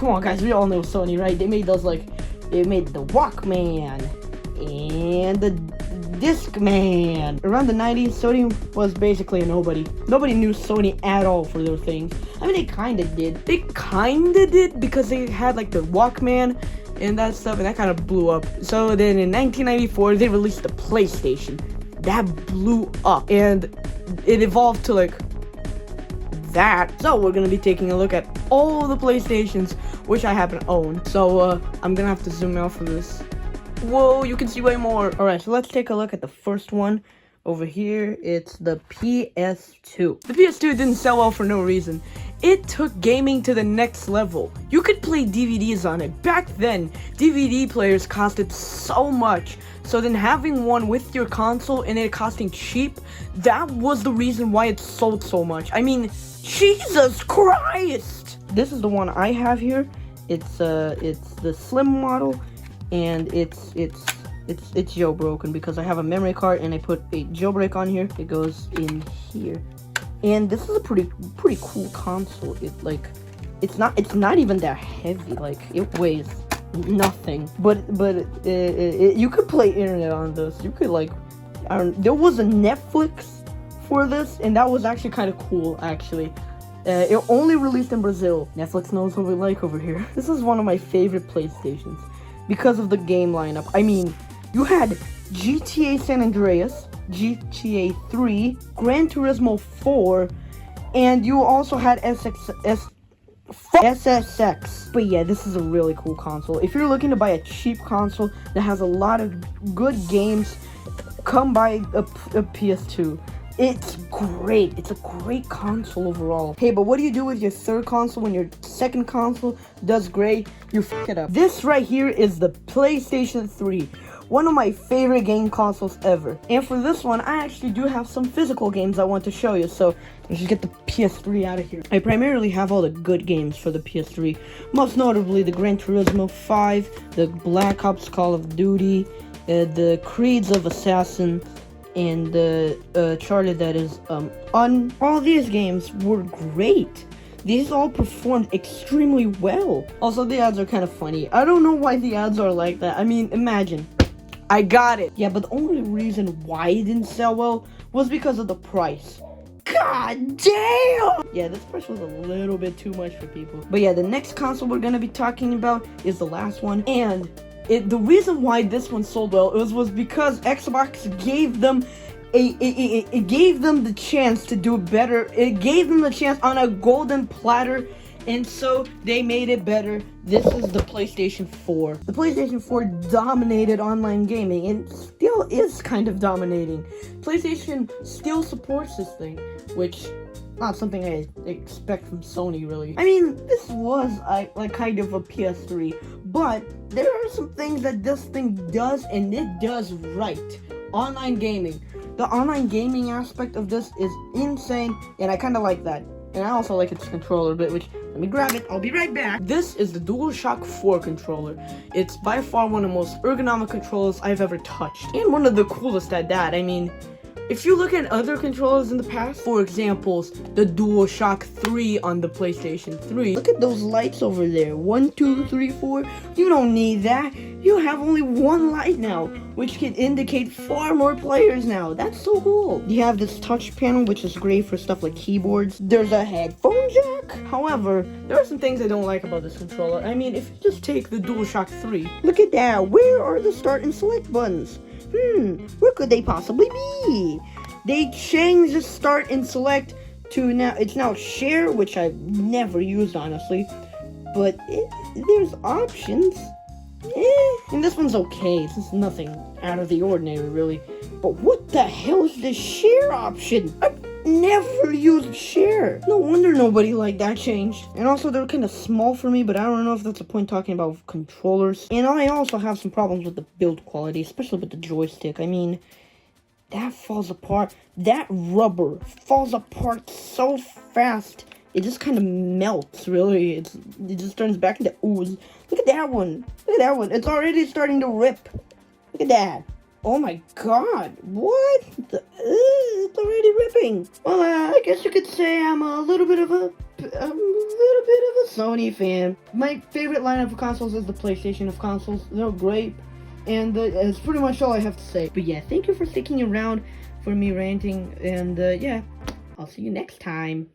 come on, guys. We all know Sony, right? They made those, like, they made the Walkman and the Discman. Around the 90s, Sony was basically a nobody. Nobody knew Sony at all for those things. I mean, they kind of did. They kind of did because they had, like, the Walkman and that stuff, and that kind of blew up. So then in 1994, they released the PlayStation. That blew up, and it evolved to, like, that. So we're gonna be taking a look at all the PlayStations which I happen to own. So I'm gonna have to zoom out for this. Whoa, you can see way more. Alright, so let's take a look at the first one over here. It's the PS2. The PS2 didn't sell well for no reason. It took gaming to the next level. You could play DVDs on it. Back then, DVD players costed so much. So then having one with your console and it costing cheap, that was the reason why it sold so much. I mean, Jesus Christ! This is the one I have here. It's the slim model, and it's jailbroken because I have a memory card and I put a jailbreak on here. It goes in here. And this is a pretty cool console. It's not even that heavy. Like, it weighs nothing. But you could play internet on this. You could, like, there was a Netflix for this, and that was actually kind of cool, actually. It only released in Brazil. Netflix knows what we like over here. This is one of my favorite PlayStations because of the game lineup. I mean, you had GTA San Andreas, GTA 3, Gran Turismo 4, and you also had SSX. But yeah, this is a really cool console. If you're looking to buy a cheap console that has a lot of good games, come buy a PS2. It's great. It's a great console overall. Hey, but what do you do with your third console when your second console does great? You f it up. This right here is the PlayStation 3. One of my favorite game consoles ever. And for this one, I actually do have some physical games I want to show you. So let's just get the PS3 out of here. I primarily have all the good games for the PS3. Most notably the Gran Turismo 5, the Black Ops Call of Duty, the Creeds of Assassin, and the Charted, that is, all these games were great. These all performed extremely well. Also, the ads are kind of funny. I don't know why the ads are like that. I mean, imagine. I got it. Yeah, but the only reason why it didn't sell well was because of the price. God damn! Yeah, this price was a little bit too much for people. But yeah, the next console we're gonna be talking about is the last one, and the reason why this one sold well was because Xbox gave them it gave them the chance to do better. It gave them the chance on a golden platter, and so they made it better. This is the PlayStation 4. The PlayStation 4 dominated online gaming and still is kind of dominating. PlayStation still supports this thing, which not something I expect from Sony, really. I mean, this was like kind of a PS3, but there are some things that this thing does, and it does right. Online gaming. The online gaming aspect of this is insane, and I kind of like that. And I also like its controller a bit, which, let me grab it, I'll be right back. This is the DualShock 4 controller. It's by far one of the most ergonomic controllers I've ever touched, and one of the coolest at that. I mean, if you look at other controllers in the past, for example, the DualShock 3 on the PlayStation 3. Look at those lights over there. 1, 2, 3, 4. You don't need that. You have only one light now, which can indicate far more players now. That's so cool. You have this touch panel, which is great for stuff like keyboards. There's a headphone jack. However, there are some things I don't like about this controller. I mean, if you just take the DualShock 3, look at that. Where are the start and select buttons? Where could they possibly be? They changed the start and select to now, it's now share, which I've never used, honestly. But there's options. And this one's okay. This is nothing out of the ordinary, really. But what the hell is the share option? I've never used share. No wonder nobody liked that change. And also, they're kind of small for me, but I don't know if that's a point talking about controllers. And I also have some problems with the build quality, especially with the joystick. I mean, that falls apart. That rubber falls apart so fast. It just kind of melts, really. It just turns back into ooze. Look at that one. Look at that one. It's already starting to rip. Look at that. Oh my god. What? It's already ripping. Well, I guess you could say I'm a little bit of a Sony fan. My favorite lineup of consoles is the PlayStation of consoles. They're great. And that's pretty much all I have to say. But yeah, thank you for sticking around for me ranting. And yeah, I'll see you next time.